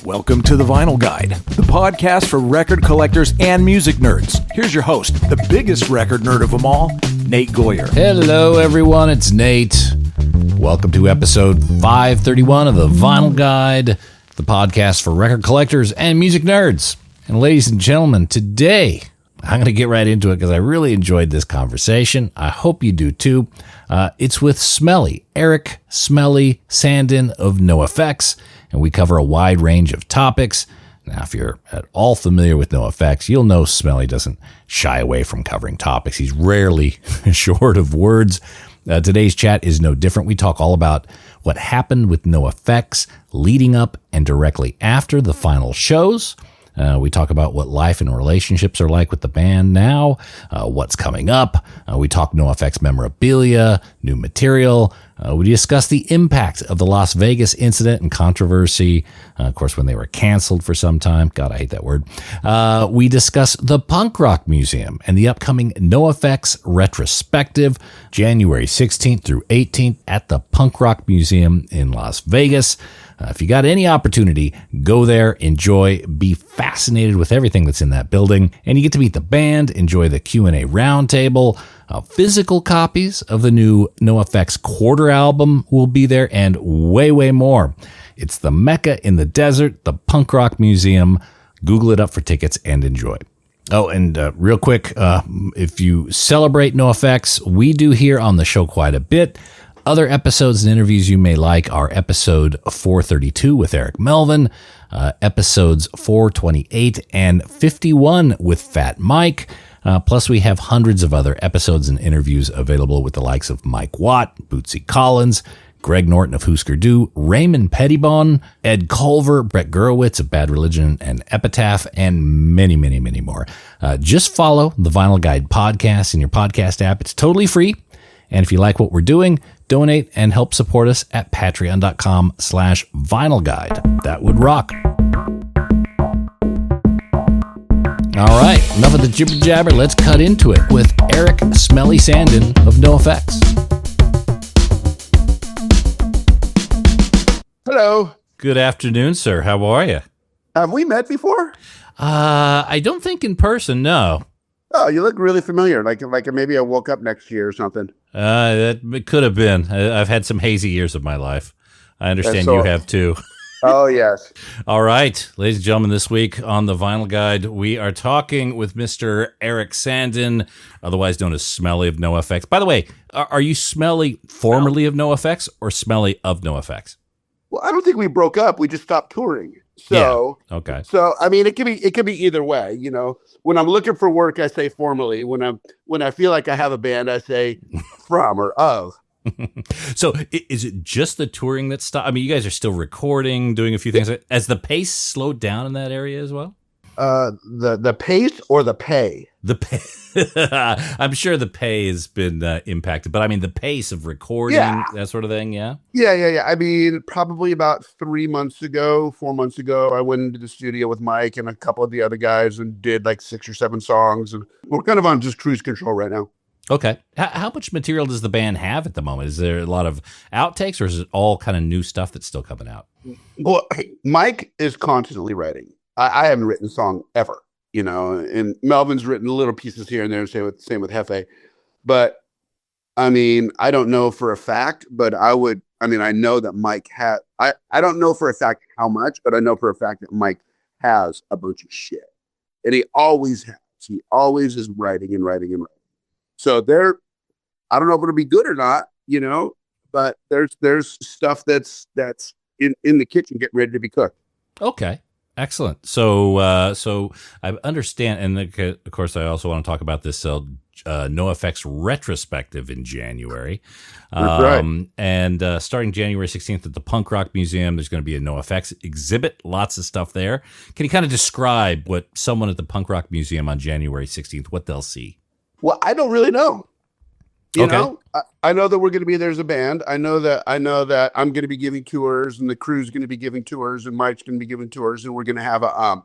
Welcome to The Vinyl Guide, the podcast for record collectors and music nerds. Here's your host, the biggest record nerd of them all, Nate Goyer. Hello, everyone. It's Nate. Welcome to episode 531 of The Vinyl Guide, the podcast for record collectors and music nerds. And ladies and gentlemen, today, I'm going to get right into it because I really enjoyed this conversation. I hope you do too. It's with Smelly, Erik Smelly Sandin of NOFX, and we cover a wide range of topics. Now, if you're at all familiar with NOFX, you'll know Smelly doesn't shy away from covering topics. He's rarely short of words. Today's chat is no different. We talk all about what happened with NOFX leading up and directly after the final shows. We talk about what life and relationships are like with the band now, what's coming up. We talk NOFX memorabilia, new material. We discuss the impact of the Las Vegas incident and controversy, of course, when they were canceled for some time. God, I hate that word. We discuss the Punk Rock Museum and the upcoming NOFX retrospective, January 16th through 18th at the Punk Rock Museum in Las Vegas. If you got any opportunity, go there, enjoy, be fascinated with everything that's in that building, and you get to meet the band, enjoy the Q&A roundtable. Physical copies of the new NOFX quarter album will be there, and way, way more. It's the Mecca in the desert, the Punk Rock Museum. Google it up for tickets and enjoy. Oh, and real quick, if you celebrate NOFX, we do here on the show quite a bit. Other episodes and interviews you may like are episode 432 with Eric Melvin, episodes 428 and 51 with Fat Mike. Plus, we have hundreds of other episodes and interviews available with the likes of Mike Watt, Bootsy Collins, Greg Norton of Husker Du, Raymond Pettibon, Ed Culver, Brett Gurewitz of Bad Religion and Epitaph, and many, many, many more. Just follow the Vinyl Guide podcast in your podcast app. It's totally free. And if you like what we're doing, donate and help support us at patreon.com/vinylguide. That would rock. All right, enough of the jibber jabber. Let's cut into it with Erik Smelly Sandin of NOFX. Hello. Good afternoon, sir. How are you? Have we met before? I don't think in person, no. Oh, you look really familiar. Like maybe I woke up next year or something. That could have been. I've had some hazy years of my life. I understand you have too. Oh, yes. All right, ladies and gentlemen, this week on the Vinyl Guide, we are talking with Mr. Erik Sandin, otherwise known as Smelly of NOFX. By the way, are you Smelly formerly of NOFX or Smelly of NOFX? Well, I don't think we broke up. We just stopped touring. So, yeah. Okay. So, I mean, it could be either way. You know, when I'm looking for work, I say formally. When I feel like I have a band, I say from or of. So is it just the touring that stopped? I mean, you guys are still recording, doing a few things. Has the pace slowed down in that area as well? The pace or the pay? The pay. I'm sure the pay has been impacted, but I mean the pace of recording, that sort of thing. Yeah. Yeah. I mean, probably about 4 months ago, I went into the studio with Mike and a couple of the other guys and did like 6 or 7 songs, and we're kind of on just cruise control right now. Okay. How much material does the band have at the moment? Is there a lot of outtakes, or is it all kind of new stuff that's still coming out? Well, Mike is constantly writing. I haven't written a song ever, you know, and Melvin's written little pieces here and there, same with Hefe. But I mean, I don't know for a fact, but I know that Mike had, I don't know for a fact how much, but I know for a fact that Mike has a bunch of shit, and he always has. He always is writing and writing and writing. So I don't know if it'll be good or not, you know, but there's stuff that's in the kitchen getting ready to be cooked. Okay. Excellent. So I understand, and of course, I also want to talk about this NOFX retrospective in January. That's right. And starting January 16th at the Punk Rock Museum, there's going to be a NOFX exhibit. Lots of stuff there. Can you kind of describe what someone at the Punk Rock Museum on January 16th, what they'll see? Well, I don't really know. You Okay. know, I know that we're going to be there as a band. I know that I'm going to be giving tours, and the crew's going to be giving tours, and Mike's going to be giving tours, and we're going to have a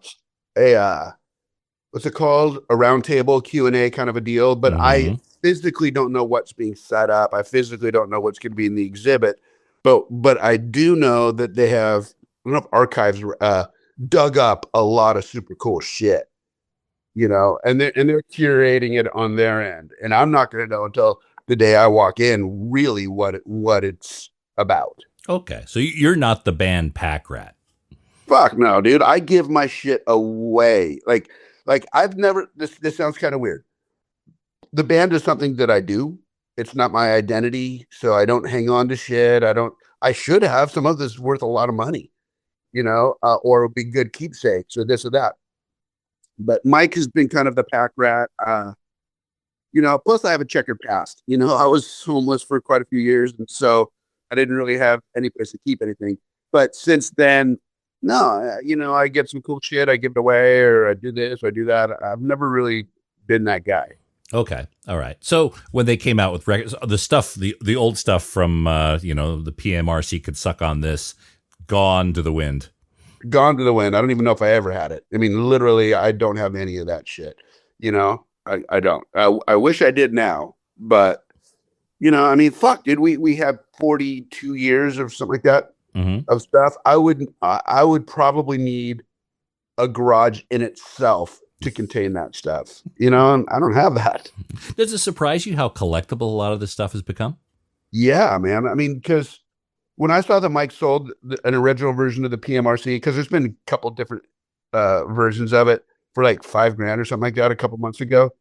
what's it called? A roundtable Q&A kind of a deal. But I physically don't know what's being set up. I physically don't know what's going to be in the exhibit. But I do know that they have, I don't know if archives dug up a lot of super cool shit, and they're curating it on their end. And I'm not going to know until the day I walk in really what it's about. Okay, so you're not the band pack rat. Fuck no, dude. I give my shit away. Like I've never. This sounds kind of weird. The band is something that I do. It's not my identity, so I don't hang on to shit. I don't. I should have. Some of this is worth a lot of money, or it'll be good keepsakes or this or that. But Mike has been kind of the pack rat. Plus I have a checkered past. I was homeless for quite a few years, and so I didn't really have any place to keep anything. But since then, no, I get some cool shit, I give it away, or I do this, or I do that. I've never really been that guy. Okay, all right. So when they came out with records, the old stuff from the PMRC could suck on this, gone to the wind. Gone to the wind. I don't even know if I ever had it. I mean, literally, I don't have any of that shit. I don't. I wish I did now, but I mean, fuck, dude. We have 42 years or something like that of stuff. I would probably need a garage in itself to contain that stuff. And I don't have that. Does it surprise you how collectible a lot of this stuff has become? Yeah, man. I mean, because when I saw that Mike sold an original version of the PMRC, because there's been a couple different versions of it for like $5,000 or something like that a couple months ago.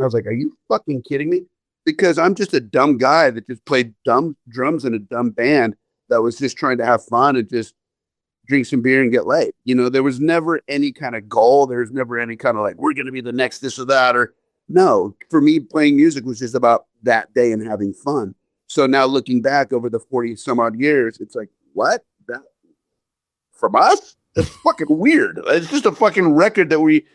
I was like, are you fucking kidding me? Because I'm just a dumb guy that just played dumb drums in a dumb band that was just trying to have fun and just drink some beer and get laid. There was never any kind of goal. There was never any kind of like, we're going to be the next this or that. Or no, for me, playing music was just about that day and having fun. So now looking back over the 40 some odd years, it's like, what? That from us? That's fucking weird. It's just a fucking record that we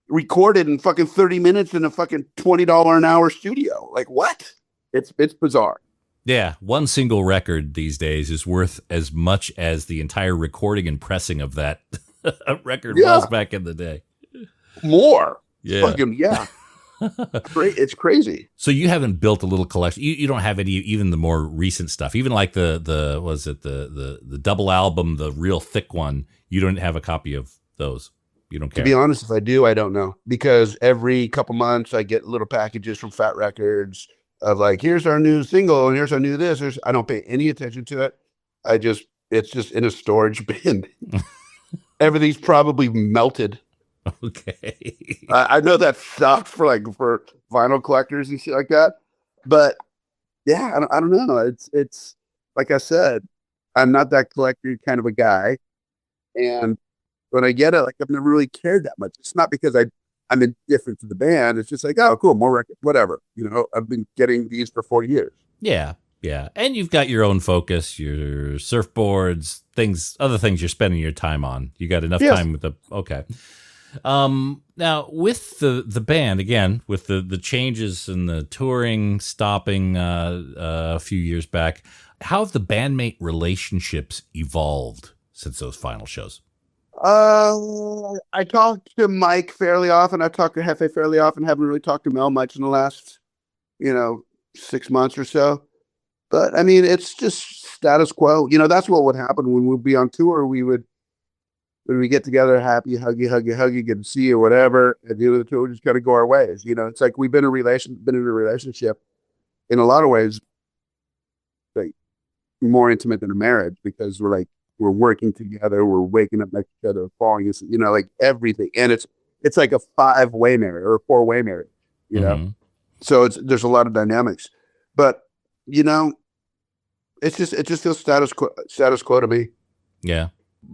recorded in fucking 30 minutes in a fucking $20 an hour studio. Like what? It's bizarre. Yeah, one single record these days is worth as much as the entire recording and pressing of that record was back in the day. More. Yeah. Fucking, yeah. It's crazy. So you haven't built a little collection. You don't have any, even the more recent stuff, even like the double album, the real thick one. You don't have a copy of those. You don't care. To be honest, if I do, I don't know, because every couple months I get little packages from Fat Records of like, here's our new single and here's our new this. I don't pay any attention to it. It's just in a storage bin. Everything's probably melted. Okay. I know that sucks for vinyl collectors and shit like that, but yeah, I don't know. It's like I said, I'm not that collector kind of a guy, and when I get it, like I've never really cared that much. It's not because I'm indifferent to the band. It's just like, oh, cool, more records, whatever. I've been getting these for 40 years. Yeah. Yeah. And you've got your own focus, your surfboards, other things you're spending your time on. You got enough time with okay. Now with the band, again, with the changes and the touring stopping a few years back, how have the bandmate relationships evolved since those final shows? I talk to Mike fairly often. I talk to Hefe fairly often. Haven't really talked to Mel much in the last, 6 months or so. But I mean, it's just status quo. That's what would happen when we'd be on tour. When we get together, happy, huggy, good to see you, whatever. At the end of the tour, we just got to go our ways. It's like we've been in a relationship in a lot of ways, like more intimate than a marriage, because we're working together, we're waking up next to each other, falling, like everything. And it's like a 5-way marriage or a 4-way marriage, So there's a lot of dynamics, but it just feels status quo to me. Yeah.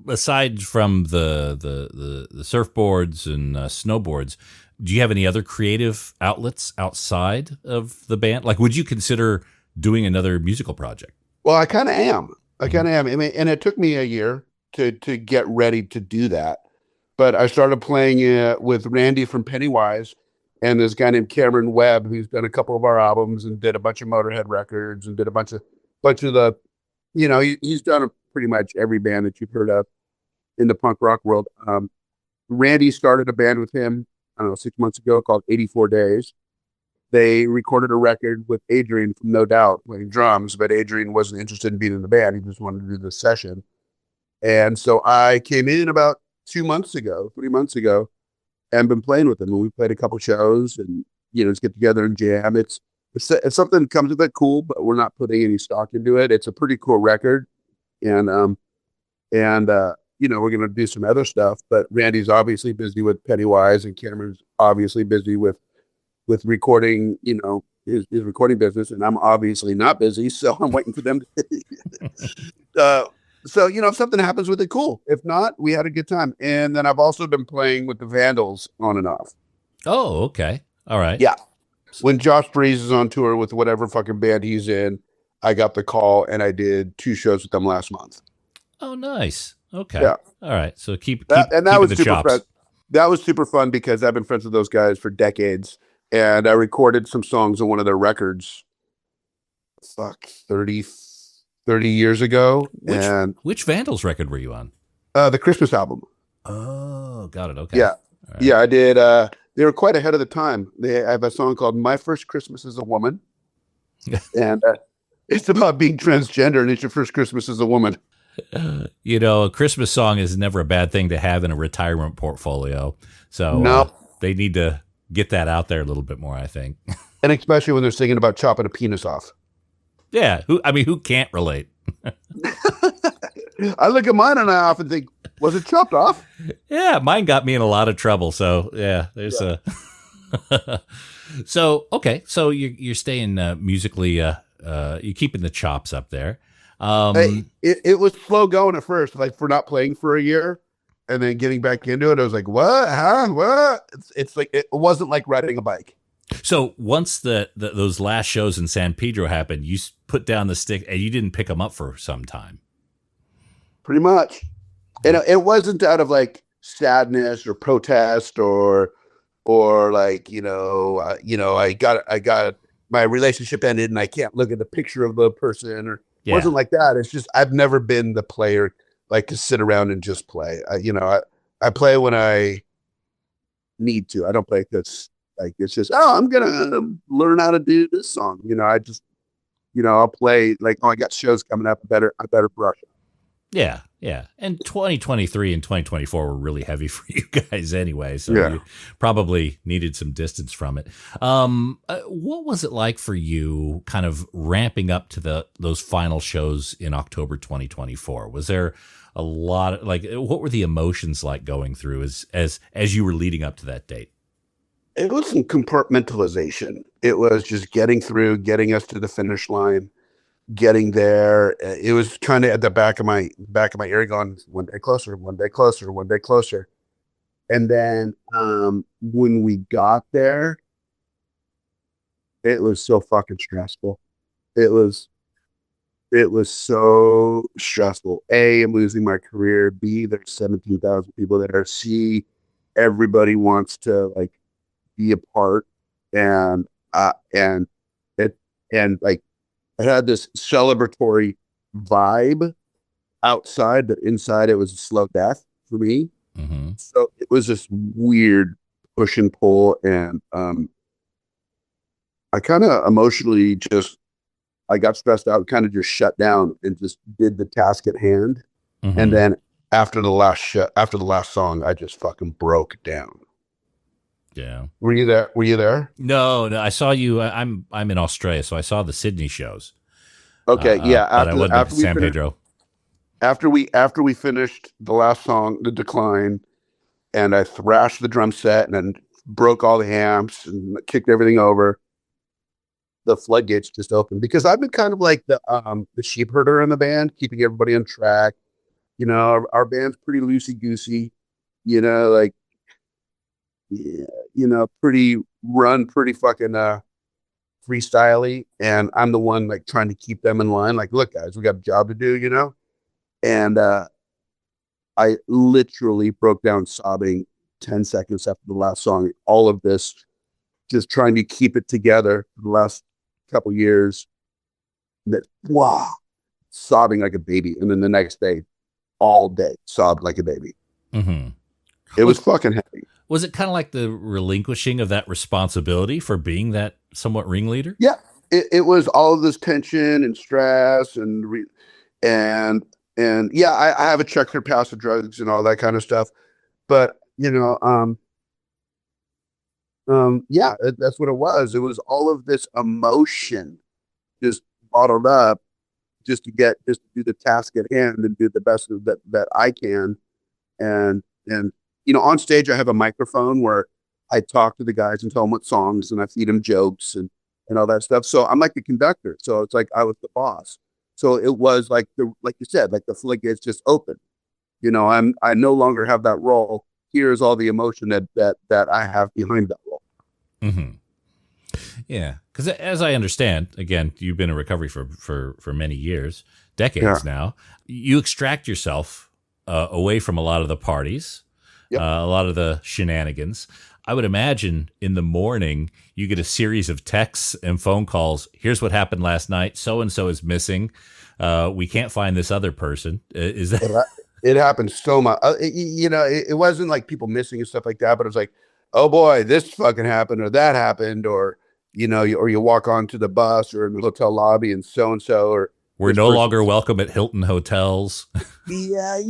Aside from the surfboards and snowboards, do you have any other creative outlets outside of the band? Like, would you consider doing another musical project? Well, I kind of am. I mean, and it took me a year to get ready to do that. But I started playing with Randy from Pennywise and this guy named Cameron Webb, who's done a couple of our albums and did a bunch of Motorhead records and did a bunch of the, he's done pretty much every band that you've heard of in the punk rock world. Randy started a band with him, I don't know, 6 months ago called 84 Days. they recorded a record with Adrian from No Doubt playing drums, but Adrian wasn't interested in being in the band. He just wanted to do the session. And so I came in about 3 months ago, and been playing with them. And we played a couple shows and, just get together and jam. It's something that comes with it cool, but we're not putting any stock into it. It's a pretty cool record. And we're going to do some other stuff, but Randy's obviously busy with Pennywise and Cameron's obviously busy with recording, his recording business. And I'm obviously not busy. So I'm waiting for them to, so, if something happens with it, cool. If not, we had a good time. And then I've also been playing with the Vandals on and off. Oh, okay. All right. Yeah. When Josh Freese is on tour with whatever fucking band he's in, I got the call and I did 2 shows with them last month. Oh, nice. Okay. Yeah. All right. So keep that was the super chops. fun. That was super fun because I've been friends with those guys for decades, and I recorded some songs on one of their records. 30 years ago. Which Vandals record were you on? The Christmas album. Oh, got it. Okay. Yeah. Right. Yeah, I did. They were quite ahead of the time. I have a song called My First Christmas as a Woman. And it's about being transgender, and it's your first Christmas as a woman. A Christmas song is never a bad thing to have in a retirement portfolio. So they need to get that out there a little bit more, I think. And especially when they're singing about chopping a penis off. Yeah. Who can't relate? I look at mine and I often think, was it chopped off? Yeah, mine got me in a lot of trouble. So yeah, there's a. So okay, so you're staying musically. You're keeping the chops up there. It was slow going at first, like for not playing for a year, and then getting back into it. I was like, what? Huh? What? It's like it wasn't like riding a bike. So once those last shows in San Pedro happened, you put down the stick and you didn't pick them up for some time. Pretty much. And it wasn't out of like sadness or protest or like, I got my relationship ended and I can't look at the picture of the person or it wasn't like that. It's just, I've never been the player like to sit around and just play. I play when I need to. I don't play because like, it's just, I'm going to learn how to do this song. I'll play like, I got shows coming up. I better brush it. Yeah, yeah. And 2023 and 2024 were really heavy for you guys anyway, so you probably needed some distance from it. What was it like for you kind of ramping up to those final shows in October 2024? Was there a lot of, like, what were the emotions like going through as you were leading up to that date? It was some compartmentalization. It was just getting us to the finish line. Getting there, it was kind of at the back of my ear going, one day closer, one day closer, one day closer. And then when we got there, it was so fucking stressful. It was so stressful. A, I'm losing my career. B, there's 17,000 people there. C, everybody wants to like be a part, and like. It had this celebratory vibe outside, but inside it was a slow death for me. Mm-hmm. So it was this weird push and pull. And I kind of emotionally I got stressed out, kind of just shut down and just did the task at hand. Mm-hmm. And then after the last song, I just fucking broke down. Yeah. Were you there? No, I saw you. I'm in Australia, so I saw the Sydney shows. Okay, yeah. After San Pedro. After we finished the last song, The Decline, and I thrashed the drum set and then broke all the amps and kicked everything over, the floodgates just opened because I've been kind of like the sheep herder in the band, keeping everybody on track. Our band's pretty loosey goosey. Like. Yeah, pretty fucking freestyly, and I'm the one like trying to keep them in line. Like, look, guys, we got a job to do, and I literally broke down sobbing 10 seconds after the last song. All of this, just trying to keep it together for the last couple years. That sobbing like a baby, and then the next day, all day, sobbed like a baby. Mm-hmm. It was fucking heavy. Was it kind of like the relinquishing of that responsibility for being that somewhat ringleader? Yeah, it was all of this tension and stress and yeah, I have a checkered past of drugs and all that kind of stuff. But yeah, that's what it was. It was all of this emotion just bottled up just to do the task at hand and do the best that I can. And on stage I have a microphone where I talk to the guys and tell them what songs and I feed them jokes and all that stuff. So I'm like the conductor. So it's like I was the boss. So it was like like you said, like the floodgates just open. I no longer have that role. Here's all the emotion that I have behind that role. Mm-hmm. Yeah, because as I understand, again, you've been in recovery for many years, decades now. You extract yourself away from a lot of the parties, a lot of the shenanigans. I would imagine in the morning you get a series of texts and phone calls. Here's what happened last night. So and so is missing. We can't find this other person. Is that? It happened so much. It wasn't like people missing and stuff like that, but it was like, oh boy, this fucking happened or that happened, or you walk onto the bus or in the hotel lobby and so or we're no longer welcome at Hilton hotels. Yeah,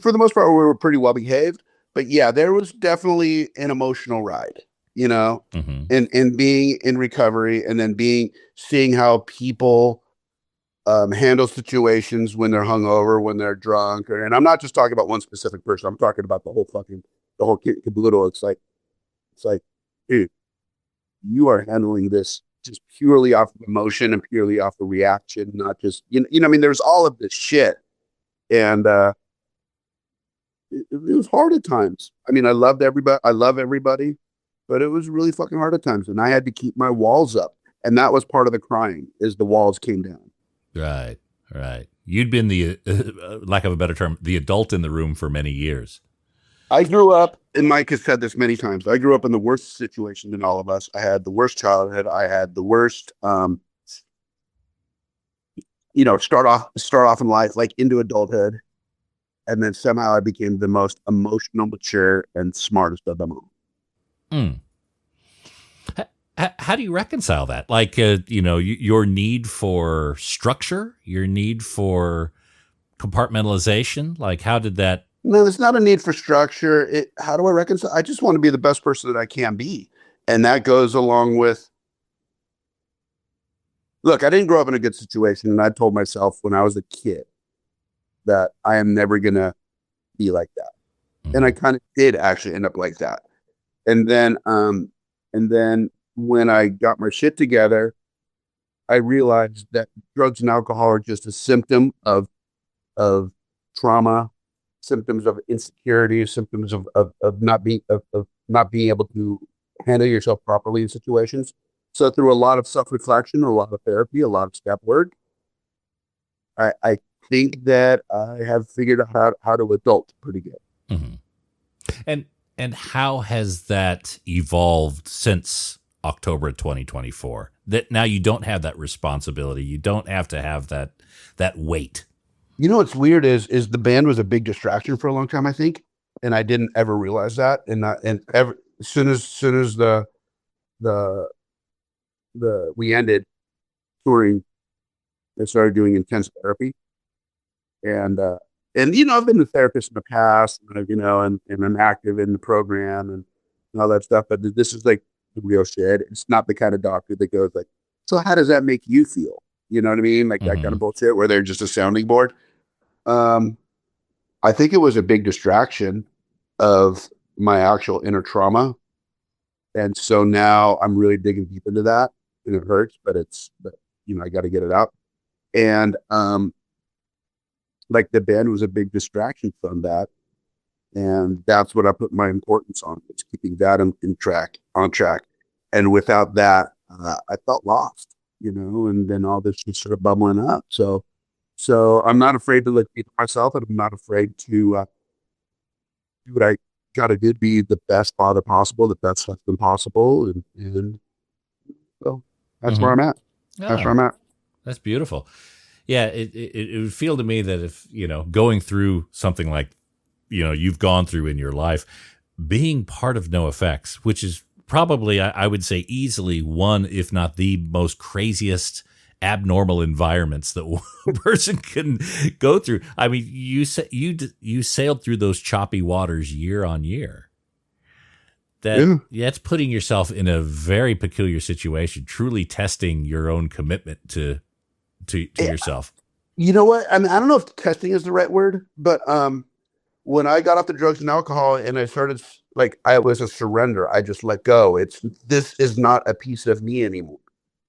for the most part we were pretty well behaved, but yeah, there was definitely an emotional ride, Mm-hmm. and being in recovery and then seeing how people handle situations when they're hungover, when they're drunk, and I'm not just talking about one specific person. I'm talking about the whole kit caboodle. It's like, dude, you are handling this just purely off of emotion and purely off of reaction, not just I mean, there's all of this shit, and it was hard at times. I mean, I love everybody, but it was really fucking hard at times, and I had to keep my walls up, and that was part of the crying, is the walls came down. Right. You'd been the, lack of a better term, the adult in the room for many years. I grew up, and Mike has said this many times, I grew up in the worst situation than all of us. I had the worst childhood. I had the worst, start off in life, like into adulthood. And then somehow I became the most emotional, mature, and smartest of them all. Mm. How do you reconcile that? Like, your need for structure, your need for compartmentalization? Like, how did that? No, there's not a need for structure. How do I reconcile? I just want to be the best person that I can be. And that goes along with, look, I didn't grow up in a good situation. And I told myself when I was a kid that I am never going to be like that. Mm-hmm. And I kind of did actually end up like that. And then when I got my shit together, I realized that drugs and alcohol are just a symptom of trauma, symptoms of insecurity, symptoms of not being able to handle yourself properly in situations. So through a lot of self-reflection, a lot of therapy, a lot of step work, I think that I have figured out how to adult pretty good. Mm-hmm. And how has that evolved since October 2024? That now you don't have that responsibility. You don't have to have that weight. What's weird is the band was a big distraction for a long time, I think, and I didn't ever realize that. As soon as we ended touring, I started doing intense therapy, and I've been a therapist in the past, and I'm active in the program and all that stuff, but this is like the real shit. It's not the kind of doctor that goes like, so how does that make you feel? You know what I mean? Like that kind of bullshit where they're just a sounding board. I think it was a big distraction of my actual inner trauma. And so now I'm really digging deep into that, and it hurts, but I got to get it out. And, like the band was a big distraction from that. And that's what I put my importance on. It's keeping that on track. And without that, I felt lost, and then all this just sort of bubbling up. So I'm not afraid to let people myself, and I'm not afraid to do what I got to do to be the best father possible, the best husband possible. And so that's where I'm at. That's where I'm at. That's beautiful. Yeah. It would feel to me that if, going through something like, you've gone through in your life, being part of NOFX, which is probably, I would say, easily one, if not the most craziest abnormal environments that one person can go through. I mean, you sailed through those choppy waters year on year. That's putting yourself in a very peculiar situation, truly testing your own commitment to yourself. You know what? I mean, I don't know if testing is the right word, but when I got off the drugs and alcohol and I started, like, I was a surrender. I just let go. This is not a piece of me anymore.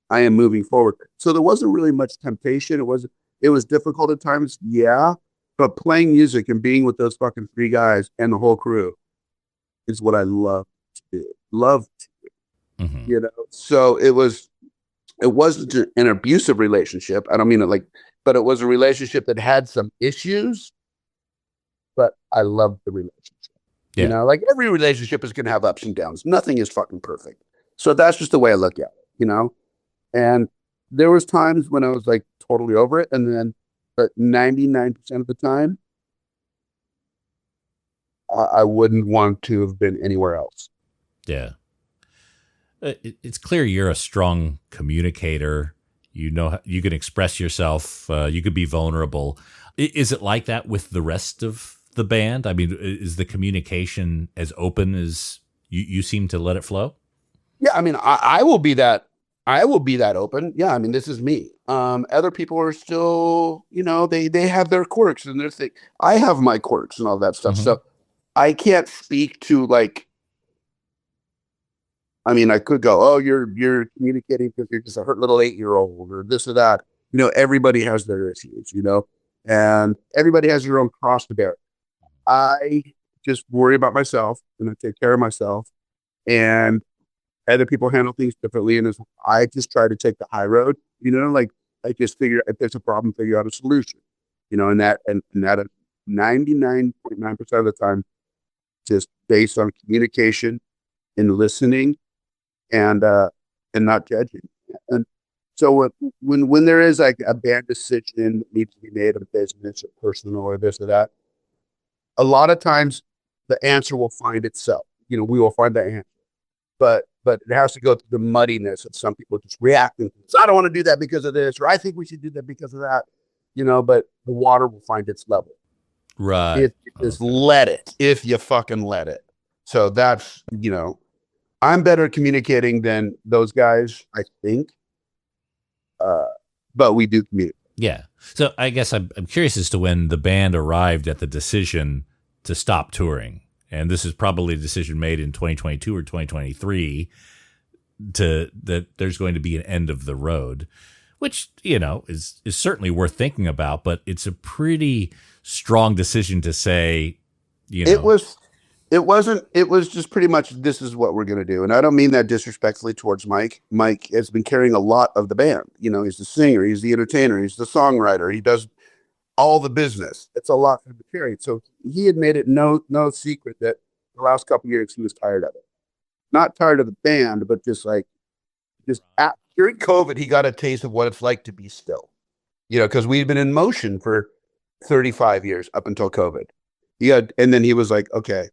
I am moving forward. So there wasn't really much temptation. It was difficult at times. Yeah. But playing music and being with those fucking three guys and the whole crew is what I love to do. Love to do. Mm-hmm. You know? So it wasn't an abusive relationship. I don't mean it like, but it was a relationship that had some issues, but I loved the relationship. Yeah. You know, like every relationship is going to have ups and downs. Nothing is fucking perfect. So that's just the way I look at it, you know? And there was times when I was like totally over it. And then, but 99% of the time, I wouldn't want to have been anywhere else. Yeah. It's clear you're a strong communicator. You know, you can express yourself. You could be vulnerable. Is it like that with the rest of the band? I mean, is the communication as open as you seem to let it flow? Yeah. I mean, I will be that. I will be that open. Yeah. I mean, this is me. Other people are still, you know, they have their quirks and their thing. I have my quirks and all that stuff. Mm-hmm. So I can't speak to like, I mean, I could go, oh, you're communicating because you're just a hurt little 8-year-old or this or that. You know, everybody has their issues, you know, and everybody has your own cross to bear. I just worry about myself and I take care of myself, and other people handle things differently. And I just try to take the high road, you know, like I just figure if there's a problem, figure out a solution, you know, and that 99.9% of the time, just based on communication and listening and not judging. And so when there is like a bad decision that needs to be made of business or personal or this or that, a lot of times the answer will find itself. You know, we will find the answer, but it has to go through the muddiness of some people just reacting. So I don't want to do that because of this, or I think we should do that because of that, you know, but the water will find its level. Right. If you just let it, if you fucking let it. So that's, you know, I'm better at communicating than those guys, I think. But we do communicate. Yeah. So I guess I'm curious as to when the band arrived at the decision to stop touring. And this is probably a decision made in 2022 or 2023 that there's going to be an end of the road, which, you know, is certainly worth thinking about, but it's a pretty strong decision to say, you know. It was just pretty much, this is what we're going to do. And I don't mean that disrespectfully towards Mike. Mike has been carrying a lot of the band. You know, he's the singer, he's the entertainer, he's the songwriter, he does all the business. It's a lot for him to carry. So he had made it no secret that the last couple of years he was tired of it. Not tired of the band, but during COVID, he got a taste of what it's like to be still. You know, because we'd been in motion for 35 years up until COVID. And then he was like, okay,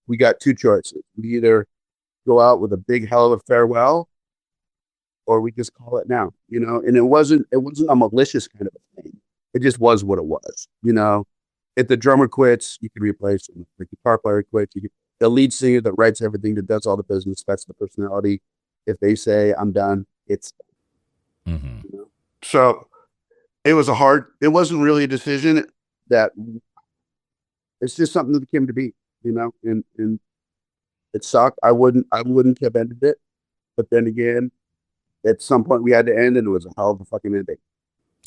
we got two choices. We either go out with a big hell of a farewell, or we just call it now, you know. And it wasn't a malicious kind of a thing. It just was what it was, you know. If the drummer quits, you can replace him. If the guitar player quits, the lead singer that writes everything, that does all the business, that's the personality. If they say I'm done, it's done. Mm-hmm. You know? So it wasn't really a decision that it's just something that came to be. You know, and it sucked. I wouldn't have ended it, but then again, at some point we had to end, and it was a hell of a fucking ending.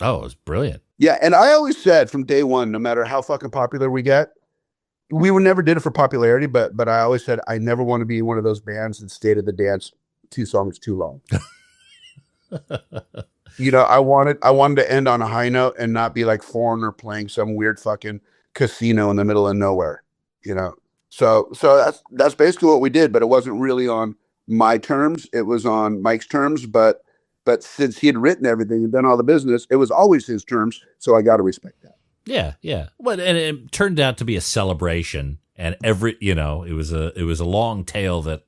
Oh, it was brilliant. Yeah, and I always said from day one, no matter how fucking popular we get, we never did it for popularity, but I always said I never want to be one of those bands that stayed at the dance 2 songs too long. You know, I wanted to end on a high note and not be like Foreigner playing some weird fucking casino in the middle of nowhere. You know. So that's basically what we did, but it wasn't really on my terms. It was on Mike's terms, but since he had written everything and done all the business, it was always his terms. So I got to respect that. Yeah. Yeah. Well, and it turned out to be a celebration And it was a long tail that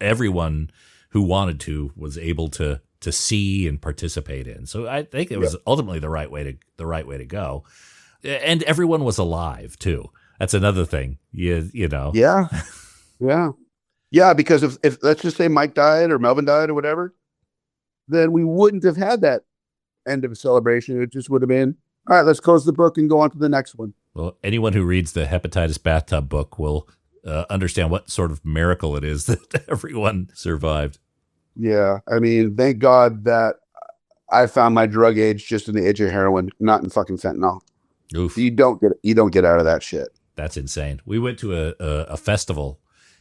everyone who wanted to was able to see and participate in. So I think it was ultimately the right way to go. And everyone was alive too. That's another thing. You know. Yeah. Yeah. Yeah. Because if let's just say Mike died or Melvin died or whatever, then we wouldn't have had that end of a celebration. It just would have been, all right, let's close the book and go on to the next one. Well, anyone who reads the hepatitis bathtub book will understand what sort of miracle it is that everyone survived. Yeah. I mean, thank God that I found my drug age just in the age of heroin, not in fucking fentanyl. Oof. You don't get out of that shit. That's insane. We went to a festival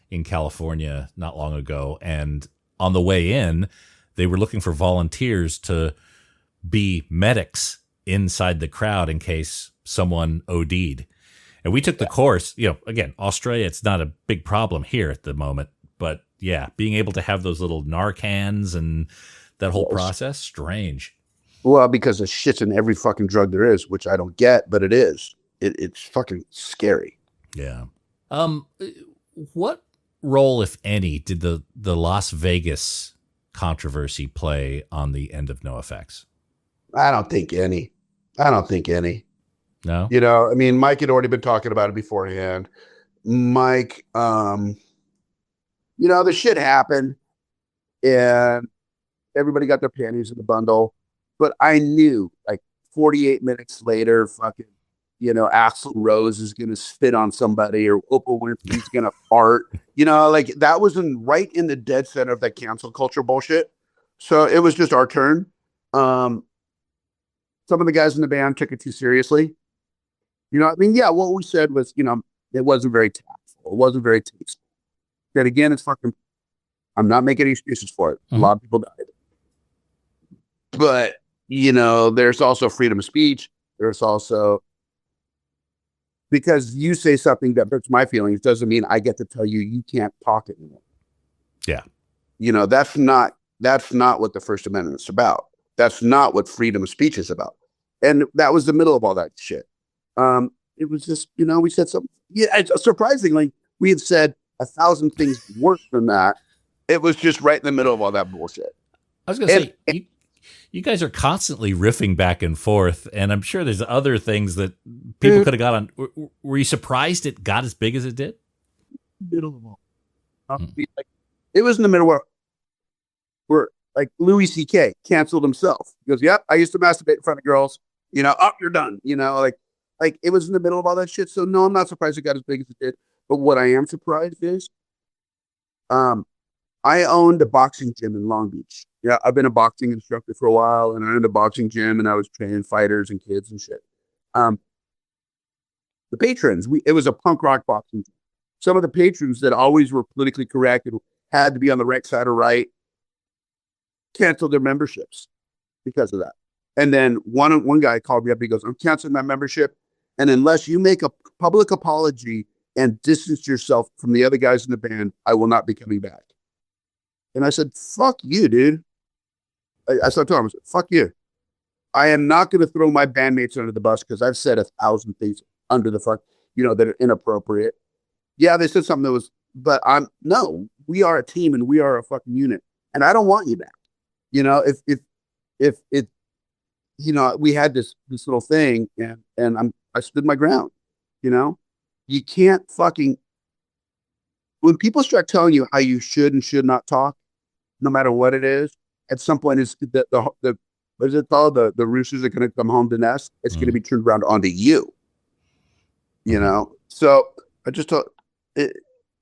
in California not long ago, and on the way in, they were looking for volunteers to be medics inside the crowd in case someone OD'd. And we took the course, again, Australia, it's not a big problem here at the moment, but yeah, being able to have those little Narcans and that whole process, strange. Well, because the shit's in every fucking drug there is, which I don't get, but it is. It's fucking scary. Yeah. What role, if any, did the Las Vegas controversy play on the end of NOFX? I don't think any. No? I mean, Mike had already been talking about it beforehand. Mike, the shit happened and everybody got their panties in the bundle. But I knew, like, 48 minutes later, fucking, Axl Rose is going to spit on somebody or Oprah Winfrey's going to fart. That was right in the dead center of that cancel culture bullshit. So it was just our turn. Some of the guys in the band took it too seriously. What we said was, it wasn't very tactful. It wasn't very tasteful. That again, it's fucking, I'm not making any excuses for it. Mm-hmm. A lot of people died. But, there's also freedom of speech. There's also, because you say something that hurts my feelings doesn't mean I get to tell you can't talk anymore. Yeah. That's not what the First Amendment is about. That's not what freedom of speech is about. And that was the middle of all that shit. It was just, we said something. Yeah, surprisingly, we had said 1,000 things worse than that. It was just right in the middle of all that bullshit. I was going to say, you guys are constantly riffing back and forth, and I'm sure there's other things that people could have got on. Were you surprised it got as big as it did? Middle of all. It was in the middle where like Louis C.K. canceled himself. He goes, "Yep, I used to masturbate in front of girls. You're done." Like it was in the middle of all that shit. So no, I'm not surprised it got as big as it did. But what I am surprised is, I owned a boxing gym in Long Beach. Yeah, I've been a boxing instructor for a while, and I owned a boxing gym, and I was training fighters and kids and shit. The patrons, it was a punk rock boxing gym. Some of the patrons that always were politically correct and had to be on the right side or right canceled their memberships because of that. And then one guy called me up. He goes, "I'm canceling my membership, and unless you make a public apology and distance yourself from the other guys in the band, I will not be coming back." And I said, "Fuck you, dude." I started telling him, I said, "Fuck you. I am not going to throw my bandmates under the bus because I've said 1,000 things under the fuck, that are inappropriate." Yeah, they said something that was, but we are a team and we are a fucking unit, and I don't want you back. If we had this little thing, and I stood my ground. You can't fucking, when people start telling you how you should and should not talk, no matter what it is, at some point is the what is it called? The roosters are going to come home to nest. It's going to be turned around onto you. So I just thought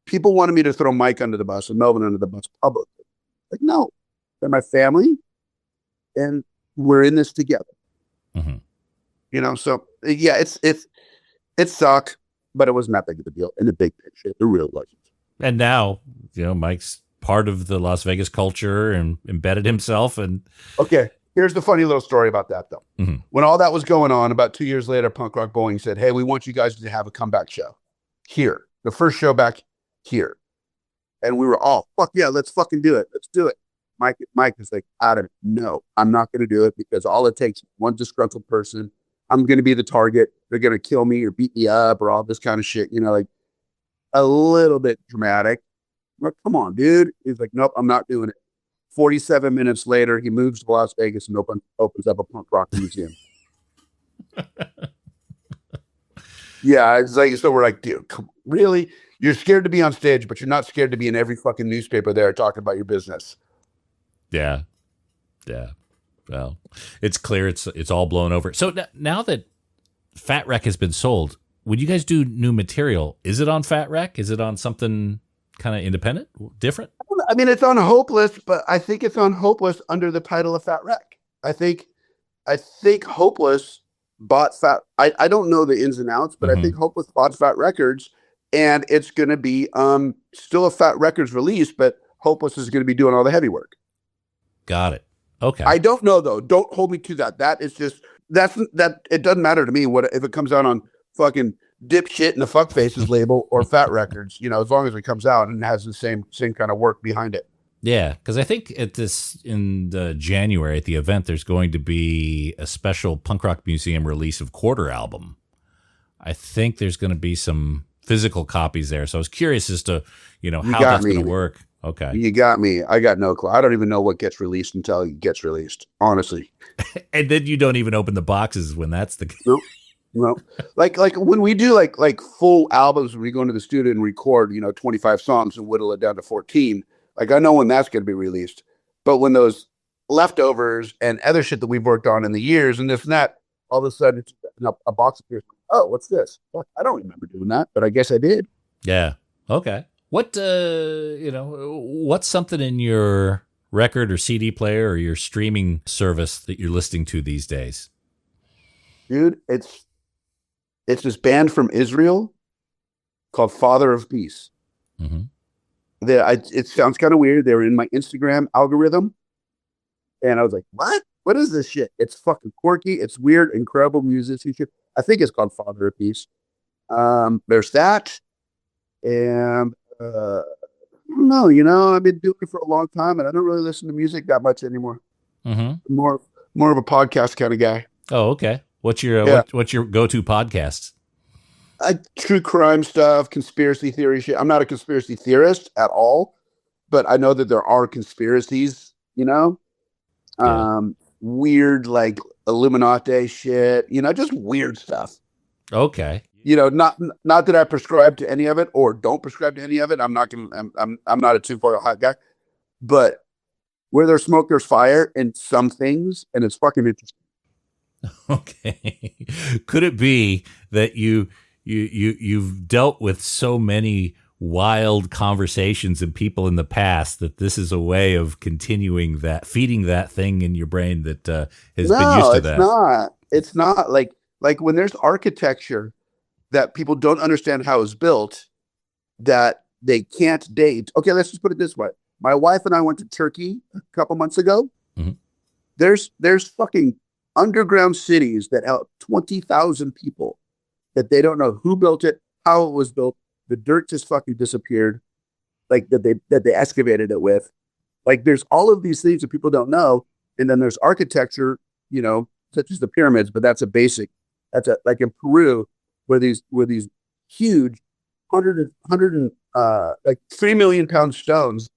people wanted me to throw Mike under the bus and Melvin under the bus publicly. Like, no, they're my family, and we're in this together. Mm-hmm. So yeah, it sucked, but it wasn't that big of a deal in the big picture. The real legends. And now, Mike's part of the Las Vegas culture and embedded himself. And okay, here's the funny little story about that, though. Mm-hmm. When all that was going on, about 2 years later, Punk Rock Bowling said, "Hey, we want you guys to have a comeback show here, the first show back here." And we were all, "Fuck yeah, let's fucking do it. Let's do it." Mike is like, "No, I'm not going to do it because all it takes is one disgruntled person. I'm going to be the target. They're going to kill me or beat me up or all this kind of shit." a little bit dramatic. I'm like, come on, dude. He's like, nope, I'm not doing it. 47 minutes later, he moves to Las Vegas and opens up a punk rock museum. Yeah, it's like, so we're like, dude, really? You're scared to be on stage, but you're not scared to be in every fucking newspaper there talking about your business. Yeah. Yeah. Well, it's clear it's all blown over. So now that Fat Wreck has been sold, would you guys do new material? Is it on Fat Wreck? Is it on something kind of independent, different? I mean, it's on Hopeless, but I think it's on Hopeless under the title of Fat Wreck. I think Hopeless bought Fat. I don't know the ins and outs, but I think Hopeless bought Fat Records, and it's going to be still a Fat Records release, but Hopeless is going to be doing all the heavy work. Got it. Okay. I don't know though. Don't hold me to that. That is just that. It doesn't matter to me what if it comes out on fucking Dipshit and the Fuckfaces label or Fat Records. You know, as long as it comes out and has the same kind of work behind it. Yeah, because I think in January at the event, there's going to be a special Punk Rock Museum release of Quarter album. I think there's going to be some physical copies there. So I was curious as to how that's going to work. Okay. You got me. I got no clue. I don't even know what gets released until it gets released, honestly. And then you don't even open the boxes when that's the case. Nope. Like when we do like full albums, when we go into the studio and record, 25 songs and whittle it down to 14. Like I know when that's going to be released. But when those leftovers and other shit that we've worked on in the years and this and that, all of a sudden it's a box appears. Oh, what's this? I don't remember doing that, but I guess I did. Yeah. Okay. What's something in your record or CD player or your streaming service that you're listening to these days? Dude, it's this band from Israel called Father of Peace. Mm-hmm. It sounds kind of weird. They were in my Instagram algorithm. And I was like, what? What is this shit? It's fucking quirky. It's weird, incredible musicianship. I think it's called Father of Peace. There's that. And I don't know, I've been doing it for a long time and I don't really listen to music that much anymore. Mm-hmm. More of a podcast kind of guy. Oh, okay. What's your go-to podcast? True crime stuff, conspiracy theory shit. I'm not a conspiracy theorist at all, but I know that there are conspiracies, weird like Illuminati shit, just weird stuff. Okay. Not that I prescribe to any of it or don't prescribe to any of it. I'm not a tinfoil hat guy, but where there's smoke, there's fire in some things, and it's fucking interesting. Okay. Could it be that you've dealt with so many wild conversations and people in the past that this is a way of continuing that, feeding that thing in your brain that has been used to that? It's not like when there's architecture that people don't understand how it's built, that they can't date. Okay, let's just put it this way. My wife and I went to Turkey a couple months ago. Mm-hmm. There's fucking underground cities that have 20,000 people that they don't know who built it, how it was built. The dirt just fucking disappeared, like that they excavated it with. Like there's all of these things that people don't know, and then there's architecture, such as the pyramids. But that's a basic. Like in Peru, where these huge 3 million pound stones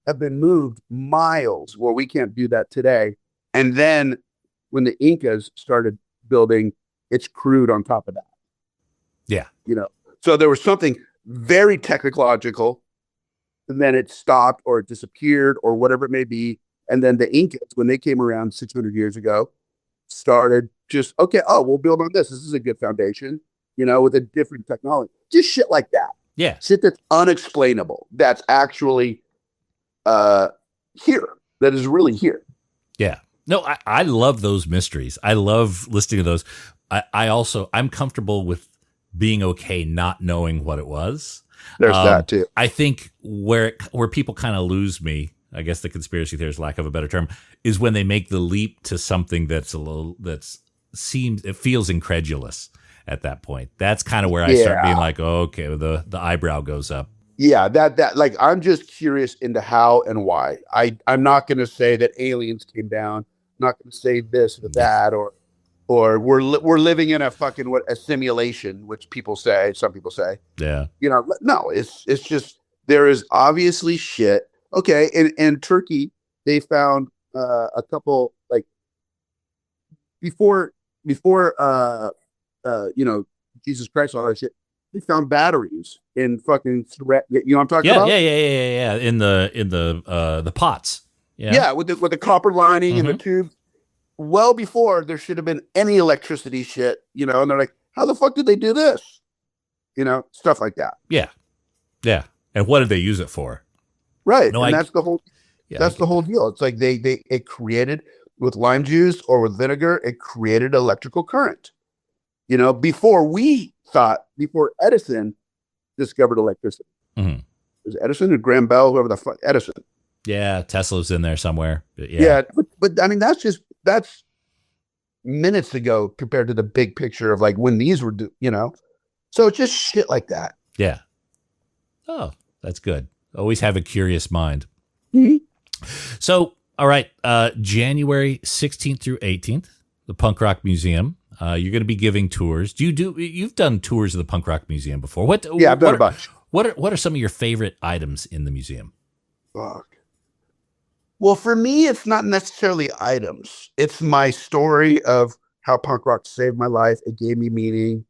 have been moved miles, where we can't do that today. And then when the Incas started building, it's crude on top of that. Yeah. So there was something very technological, and then it stopped or it disappeared or whatever it may be. And then the Incas, when they came around 600 years ago, started just, we'll build on this. This is a good foundation, with a different technology. Just shit like that. Yeah. Shit that's unexplainable. That's actually here. That is really here. Yeah. No, I love those mysteries. I love listening to those. I'm comfortable with being okay not knowing what it was. There's that too. I think where people kind of lose me, I guess the conspiracy theorists, lack of a better term, is when they make the leap to something it feels incredulous at that point. That's kind of where I start being like, oh, okay, the eyebrow goes up. Yeah, that like I'm just curious into how and why. I'm not going to say that aliens came down. I'm not going to say this or that or or we're living in a fucking a simulation, which some people say. Yeah. No, it's just there is obviously shit. Okay, in Turkey they found a couple like before Jesus Christ, all that shit. They found batteries in fucking threat. You know what I'm talking about? Yeah. In the pots. Yeah, with the copper lining and the tube. Well before there should have been any electricity shit, and they're like, how the fuck did they do this? Stuff like that. Yeah. Yeah. And what did they use it for? Right. That's the whole deal. It's like it created with lime juice or with vinegar, it created electrical current. Before Edison discovered electricity. Mm-hmm. Was it Edison or Graham Bell, whoever the fuck, Edison. Yeah, Tesla's in there somewhere. But I mean, that's minutes ago compared to the big picture of like when these were, so it's just shit like that. Yeah. Oh, that's good. Always have a curious mind. Mm-hmm. So, all right, January 16th through 18th, the Punk Rock Museum. You're going to be giving tours. You've done tours of the Punk Rock Museum before? I've done a bunch. What are some of your favorite items in the museum? Fuck. Well, for me, it's not necessarily items. It's my story of how punk rock saved my life. It gave me meaning.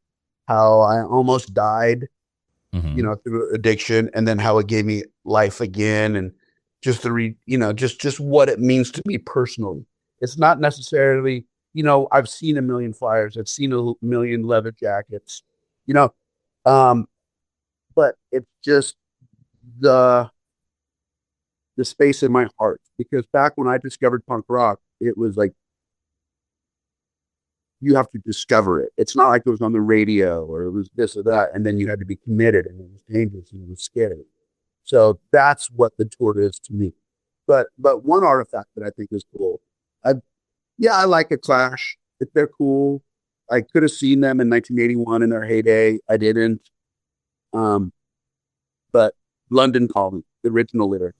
How I almost died, through addiction, and then how it gave me life again, and just just what it means to me personally. It's not necessarily, I've seen a million flyers, I've seen a million leather jackets, but it's just the space in my heart, because back when I discovered punk rock, it was like, you have to discover it. It's not like it was on the radio or it was this or that, and then you had to be committed, and it was dangerous and it was scary. So that's what the tour is to me. But one artifact that I think is cool, I like a Clash. If they're cool, I could have seen them in 1981 in their heyday. I didn't. But London Calling, the original lyrics.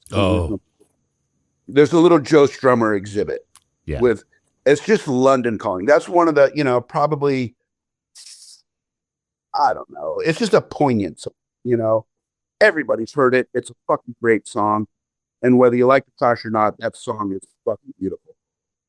There's a little Joe Strummer exhibit with, it's just London Calling. That's one of the, probably, I don't know. It's just a poignant song, everybody's heard it. It's a fucking great song. And whether you like the Clash or not, that song is fucking beautiful.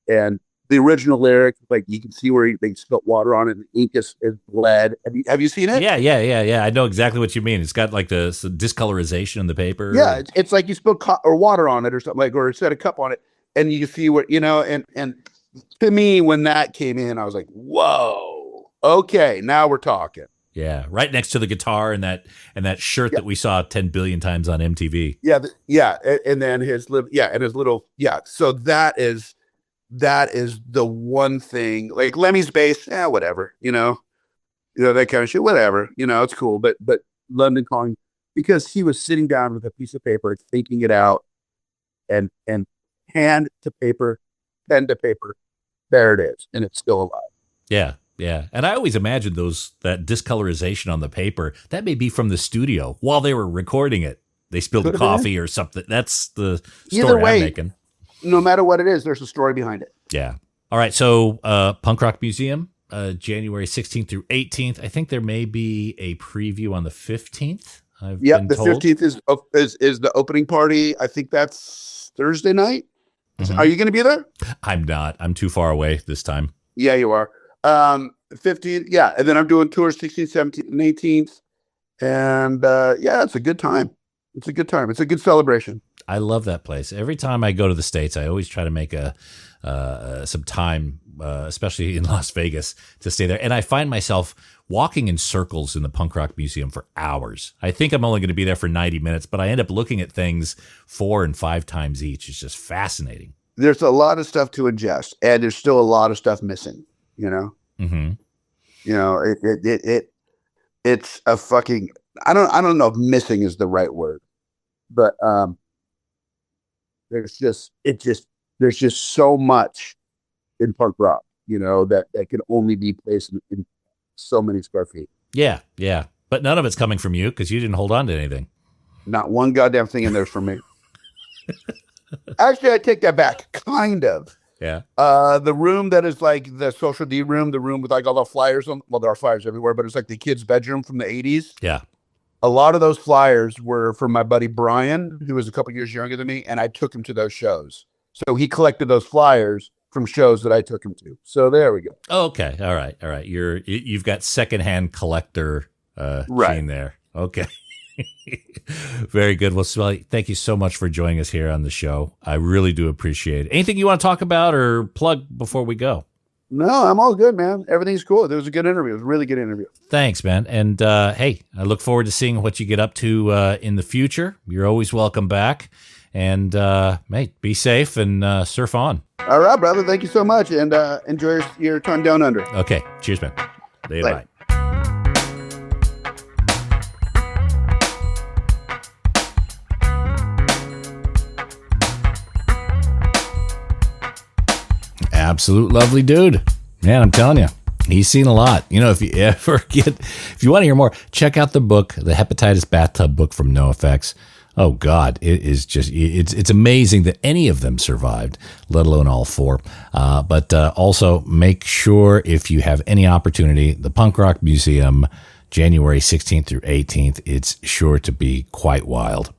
And the original lyrics, like you can see where they spilt water on it, and the ink is bled. Have you seen it? Yeah. I know exactly what you mean. It's got like the discolorization in the paper. Yeah, it's like you spilled or water on it or something, like, or set a cup on it, and you see where, and to me, when that came in, I was like, whoa, okay, now we're talking. Yeah, right next to the guitar and that shirt that we saw 10 billion times on MTV. Yeah, and then his little. So that is the one thing. Like Lemmy's bass, whatever, that kind of shit, whatever, it's cool. But London Calling, because he was sitting down with a piece of paper, thinking it out, and hand to paper, pen to paper, there it is, and it's still alive. Yeah. Yeah. And I always imagined that discolorization on the paper, that may be from the studio while they were recording it. They spilled coffee or something. That's the story I'm making. No matter what it is, there's a story behind it. Yeah. All right. So Punk Rock Museum, January 16th through 18th. I think there may be a preview on the 15th. The 15th is the opening party. I think that's Thursday night. Mm-hmm. Are you going to be there? I'm not. I'm too far away this time. Yeah, you are. 15th, and then I'm doing tours 16th, 17th, and 18th, and it's a good time. It's a good time. It's a good celebration. I love that place. Every time I go to the States, I always try to make some time, especially in Las Vegas, to stay there. And I find myself walking in circles in the Punk Rock Museum for hours. I think I'm only going to be there for 90 minutes, but I end up looking at things 4 and 5 times each. It's just fascinating. There's a lot of stuff to ingest, and there's still a lot of stuff missing. Mm-hmm. It's a fucking, I don't know if missing is the right word, but there's just so much in punk rock, that can only be placed in so many square feet. Yeah. But none of it's coming from you because you didn't hold on to anything. Not one goddamn thing in there for me. Actually, I take that back. Kind of. Yeah. The room that is like the social D room, the room with like all the flyers on. Well, there are flyers everywhere, but it's like the kid's bedroom from the 80s. Yeah. A lot of those flyers were from my buddy Brian, who was a couple years younger than me, and I took him to those shows. So he collected those flyers from shows that I took him to. So there we go. Okay. All right. You've got secondhand collector gene there. Okay. Very good. Well, Smelly, thank you so much for joining us here on the show. I really do appreciate it. Anything you want to talk about or plug before we go? No, I'm all good, man. Everything's cool. It was a good interview. It was a really good interview. Thanks, man. And hey, I look forward to seeing what you get up to in the future. You're always welcome back. And mate, be safe and surf on. All right, brother. Thank you so much. And enjoy your time down under. Okay. Cheers, man. Later. Bye. Absolute lovely dude. Man, I'm telling you, he's seen a lot. You know, if you want to hear more, check out the book, the Hepatitis Bathtub book from NOFX. Oh God, it is just, it's amazing that any of them survived, let alone all four. But also make sure if you have any opportunity, the Punk Rock Museum, January 16th through 18th, it's sure to be quite wild.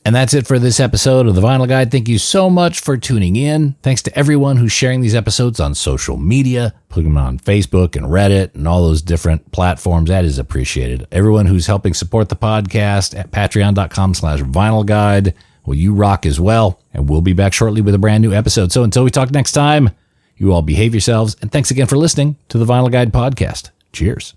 And that's it for this episode of The Vinyl Guide. Thank you so much for tuning in. Thanks to everyone who's sharing these episodes on social media, putting them on Facebook and Reddit and all those different platforms. That is appreciated. Everyone who's helping support the podcast at patreon.com/Vinyl Guide. Well, you rock as well. And we'll be back shortly with a brand new episode. So until we talk next time, you all behave yourselves. And thanks again for listening to the Vinyl Guide podcast. Cheers.